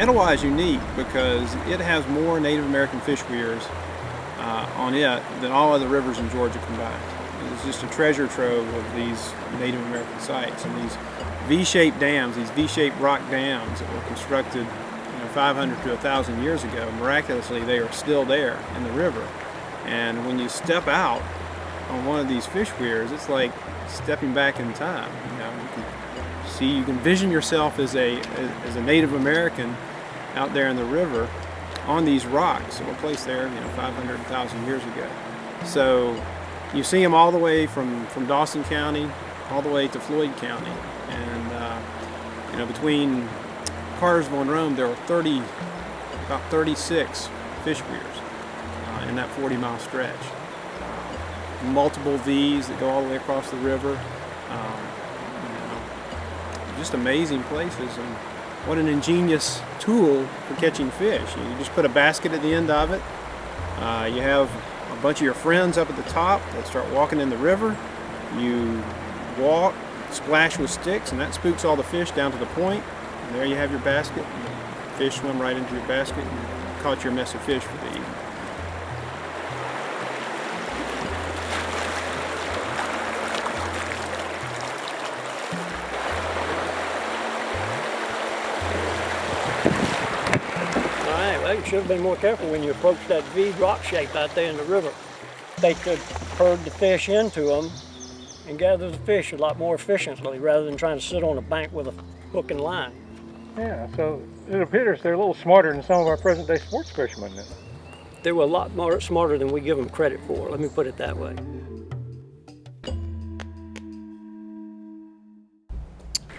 Etowah is unique because it has more Native American fish weirs on it than all other rivers in Georgia combined. It's just a treasure trove of these Native American sites, and these V-shaped dams, these V-shaped rock dams that were constructed 500 to 1,000 years ago. Miraculously, they are still there in the river. And when you step out on one of these fish weirs, it's like stepping back in time. You can vision yourself as a Native American out there in the river on these rocks that were placed there 500, 1,000 years ago. So you see them all the way from Dawson County all the way to Floyd County. And between Cartersville and Rome, there are about 36 fish weirs in that 40-mile stretch. Multiple V's that go all the way across the river. Just amazing places, and what an ingenious tool for catching fish. You just put a basket at the end of it. You have a bunch of your friends up at the top that start walking in the river. You walk, splash with sticks, and that spooks all the fish down to the point. And there you have your basket. And the fish swim right into your basket, and you caught your mess of fish for the evening. You should have been more careful when you approach that V rock shape out there in the river. They could herd the fish into them and gather the fish a lot more efficiently rather than trying to sit on a bank with a hook and line. Yeah, so it appears they're a little smarter than some of our present-day sports fishermen then. They were a lot more smarter than we give them credit for, let me put it that way.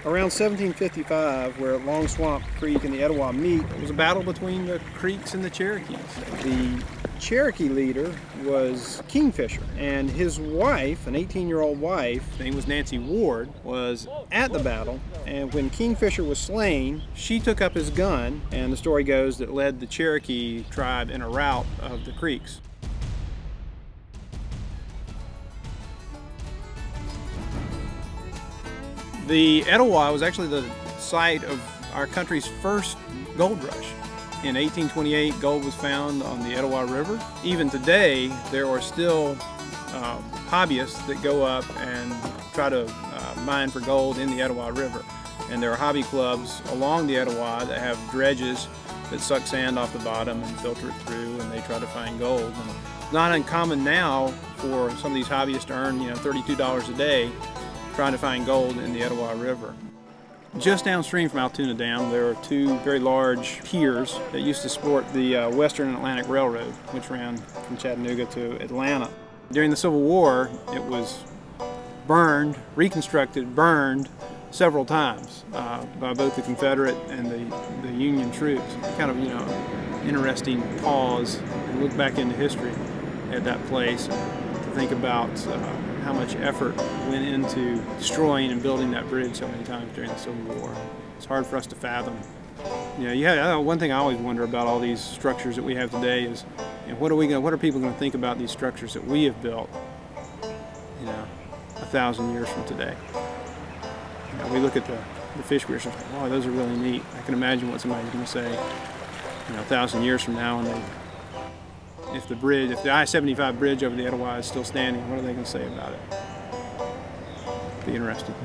Around 1755, where Long Swamp Creek and the Etowah meet, it was a battle between the Creeks and the Cherokees. The Cherokee leader was Kingfisher, and his wife, an 18-year-old wife, her name was Nancy Ward, was at the battle, and when Kingfisher was slain, she took up his gun, and the story goes that led the Cherokee tribe in a rout of the Creeks. The Etowah was actually the site of our country's first gold rush. In 1828, gold was found on the Etowah River. Even today, there are still hobbyists that go up and try to mine for gold in the Etowah River. And there are hobby clubs along the Etowah that have dredges that suck sand off the bottom and filter it through, and they try to find gold. And it's not uncommon now for some of these hobbyists to earn $32 a day trying to find gold in the Etowah River. Just downstream from Altoona Dam, there are two very large piers that used to support the Western Atlantic Railroad, which ran from Chattanooga to Atlanta. During the Civil War, it was burned, reconstructed, burned several times by both the Confederate and the Union troops. Kind of, interesting pause and look back into history at that place to think about how much effort went into destroying and building that bridge so many times during the Civil War. It's hard for us to fathom. One thing I always wonder about all these structures that we have today is, what are people going to think about these structures that we have built, 1,000 years from today? We look at the fish weirs and think, wow, those are really neat. I can imagine what somebody's going to say, 1,000 years from now, and if the I-75 bridge over the Etowah is still standing, what are they going to say about it? Be interesting.